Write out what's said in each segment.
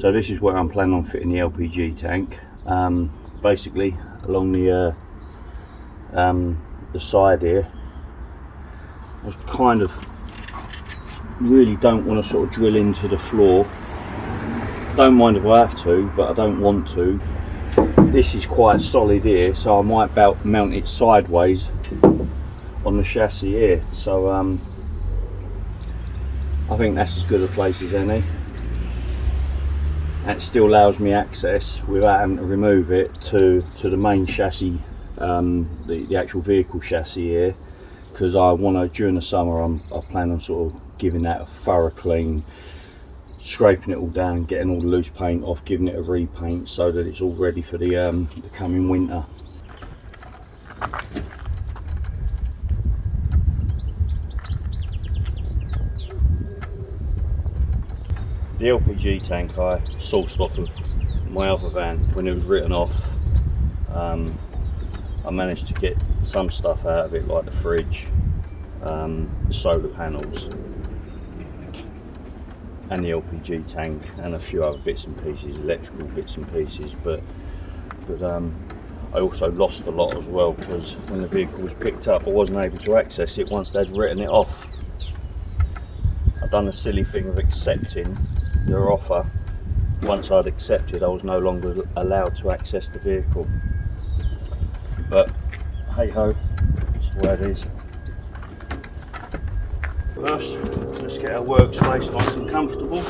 So this is where I'm planning on fitting the LPG tank. Basically along the side here. I was kind of really don't want to sort of drill into the floor. Don't mind if I have to, but I don't want to. This is quite solid here, so I might mount it sideways on the chassis here. So I think that's as good a place as any. That still allows me access without having to remove it to the main chassis, the actual vehicle chassis here, because I want to, during the summer, I plan on sort of giving that a thorough clean, scraping it all down, getting all the loose paint off, giving it a repaint so that it's all ready for the coming winter. The LPG tank I sourced off of my other van when it was written off. I managed to get some stuff out of it, like the fridge, the solar panels, and the LPG tank, and a few other bits and pieces, electrical bits and pieces. But I also lost a lot as well, because when the vehicle was picked up, I wasn't able to access it once they'd written it off. I'd done the silly thing of accepting their offer. Once I'd accepted, I was no longer allowed to access the vehicle. But hey ho, it's the way it is. First, let's get our workspace nice and comfortable.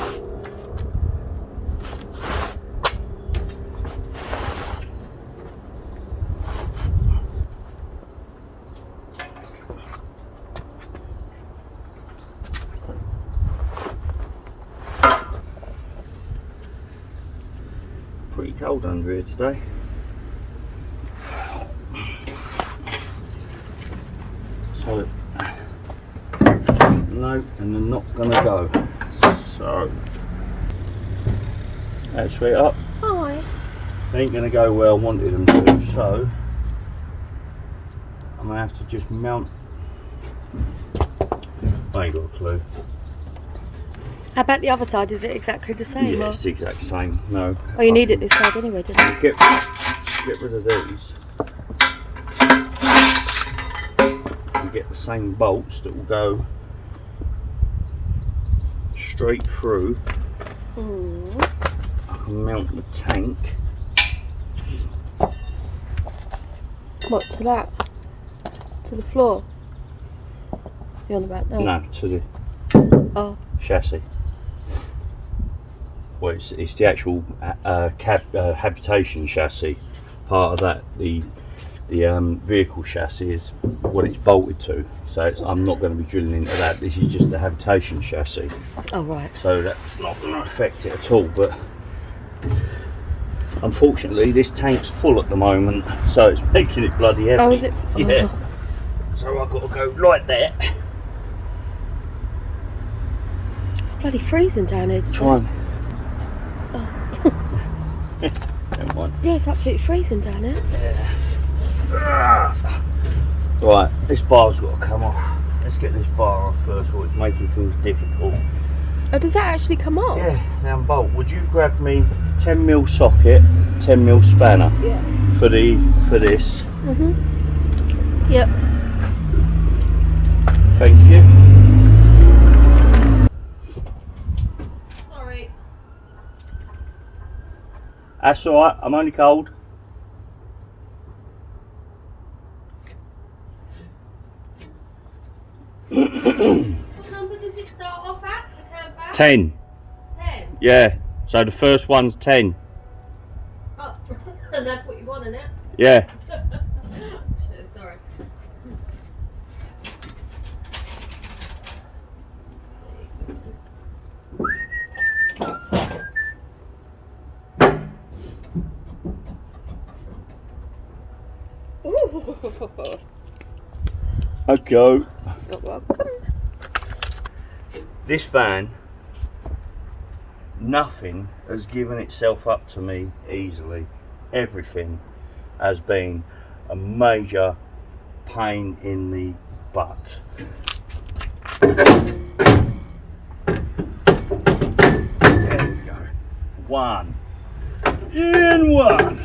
Pretty cold under here today. So no, and they're not gonna go. So that's straight up. Hi. They ain't gonna go where I wanted them to, so I'm gonna have to just mount. I ain't got a clue. How about the other side? Is it exactly the same? Yeah, it's the exact same. No. Oh, you need it this side anyway, didn't you? Get rid of these. And get the same bolts that will go straight through. I can mount the tank. What, to that? To the floor? You're on about now? No, to the chassis. Well, it's the actual habitation chassis. Part of that, the vehicle chassis is what it's bolted to. So I'm not going to be drilling into that. This is just the habitation chassis. Oh right. So that's not going to affect it at all. But unfortunately, this tank's full at the moment, so it's making it bloody heavy. Oh, is it? Yeah. So I've got to go like that. It's bloody freezing down here today. Fine. Oh. Never mind. Yeah, it's absolutely freezing down here. Yeah. Right, this bar's got to come off. Let's get this bar off first of all. It's making things difficult. Oh, does that actually come off? Yeah, now bolt. Would you grab me 10mm socket, 10mm spanner? Yeah. For this. Yep. Thank you. Sorry. That's alright, I'm only cold. What number does it start off at to count back? 10. 10? Yeah, so the first one's 10. Oh, and that's what you want, isn't it? Yeah. Shit, sorry. Okay. You're welcome. This van, nothing has given itself up to me easily. Everything has been a major pain in the butt. There we go. one. In one.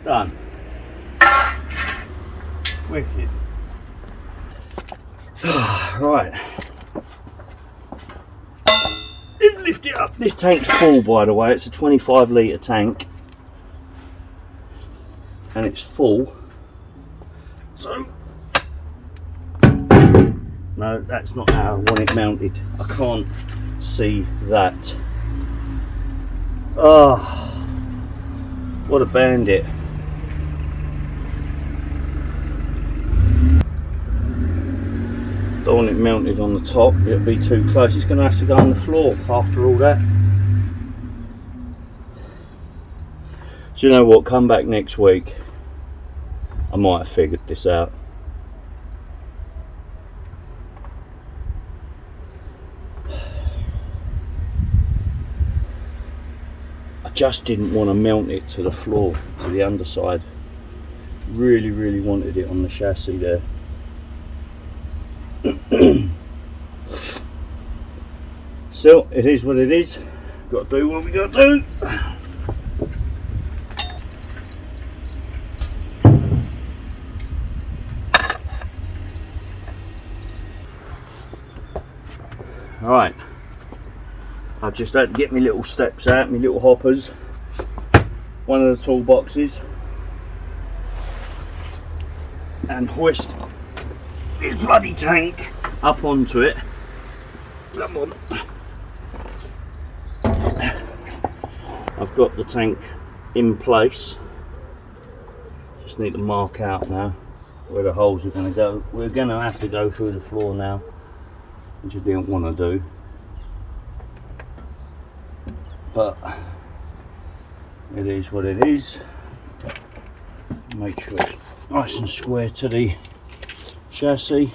Done. Wicked. Right. Lift it up. This tank's full, by the way. It's a 25 litre tank. And it's full. So, no, that's not how I want it mounted. I can't see that. Oh, what a bandit. Don't want it mounted on the top, it'll be too close. It's going to have to go on the floor after all that. Do you know what? Come back next week. I might have figured this out. I just didn't want to mount it to the floor, to the underside. Really wanted it on the chassis there. Still, it is what it is. Got to do what we got to do. Alright, I've just had to get my little steps out, my little hoppers, one of the toolboxes, and hoist this bloody tank up onto it. Come on. I've got the tank in place. Just need to mark out now where the holes are going to go. We're going to have to go through the floor now, which I didn't want to do. But it is what it is. Make sure it's nice and square to the chassis.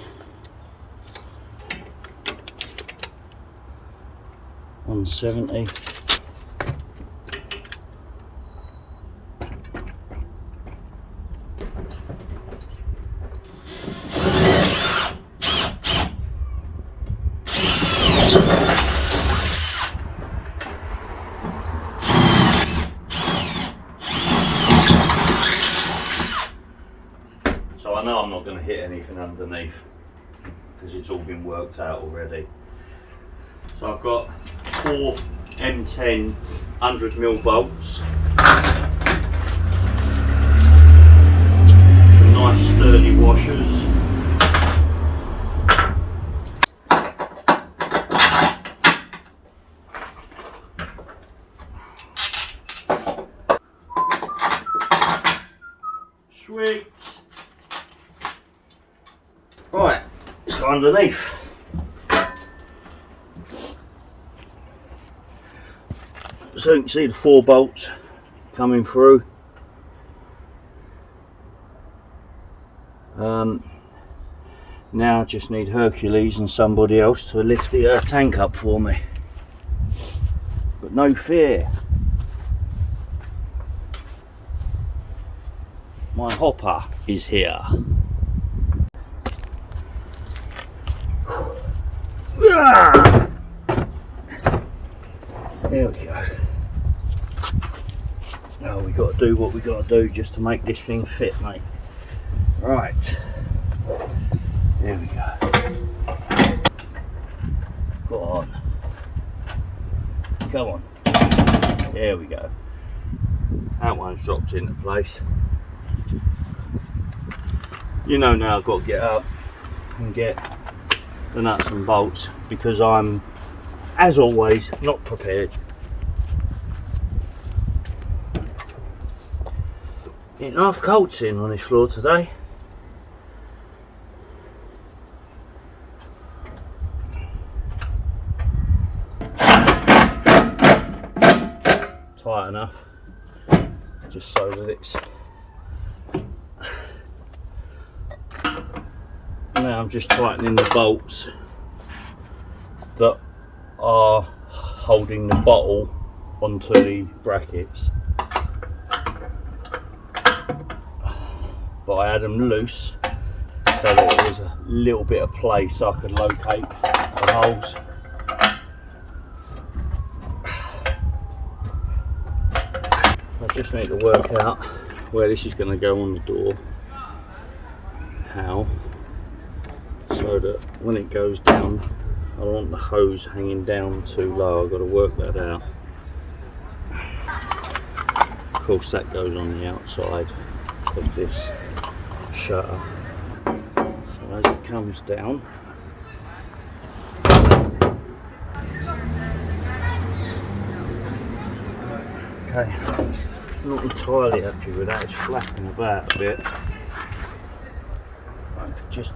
170. So I know I'm not going to hit anything underneath because it's all been worked out already. So I've got 4 M10 100mm bolts, some nice sturdy washers, sweet. Right, let's go underneath. So you can see the 4 bolts coming through. Now I just need Hercules and somebody else to lift the tank up for me. But no fear, my hopper is here. There we go. Now we got to do what we got to do just to make this thing fit, mate. Right. There we go. Go on. Come on. There we go. That one's dropped into place. You know now I've got to get up and get the nuts and bolts because I'm, as always, not prepared. Enough colts in on this floor today. Tight enough, just so that it's. Now I'm just tightening the bolts that are holding the bottle onto the brackets. but I had them loose so that there was a little bit of place so I could locate the holes. I just need to work out where this is going to go on the door, how, so that when it goes down, I don't want the hose hanging down too low. I've got to work that out. Of course that goes on the outside of this shutter, so as it comes down, okay, not entirely happy with that, it's flapping about a bit. I could just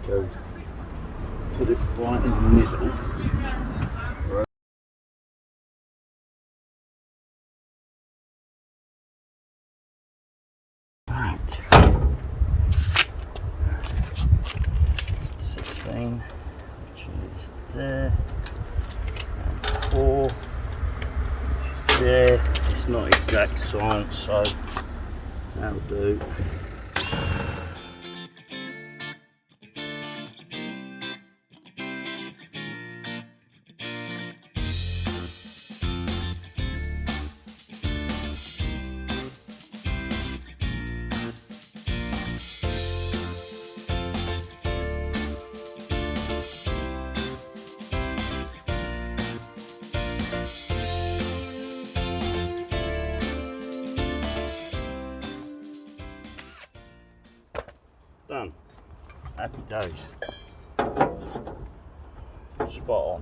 go put it right in the middle. Right. 16, which is there, and 4, there. It's not exact science, so that'll do. Done. Happy days. Spot on.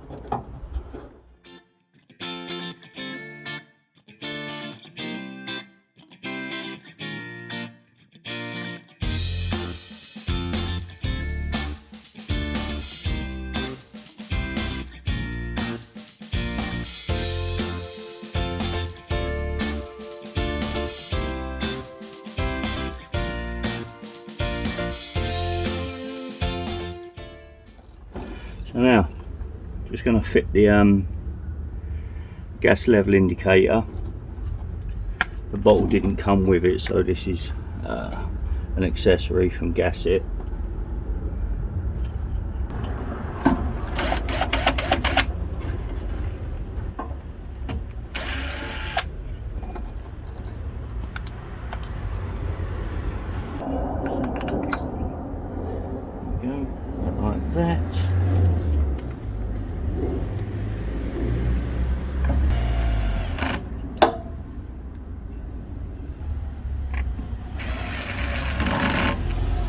So now, just going to fit the gas level indicator. The bottle didn't come with it, so this is an accessory from Gasset. Like that.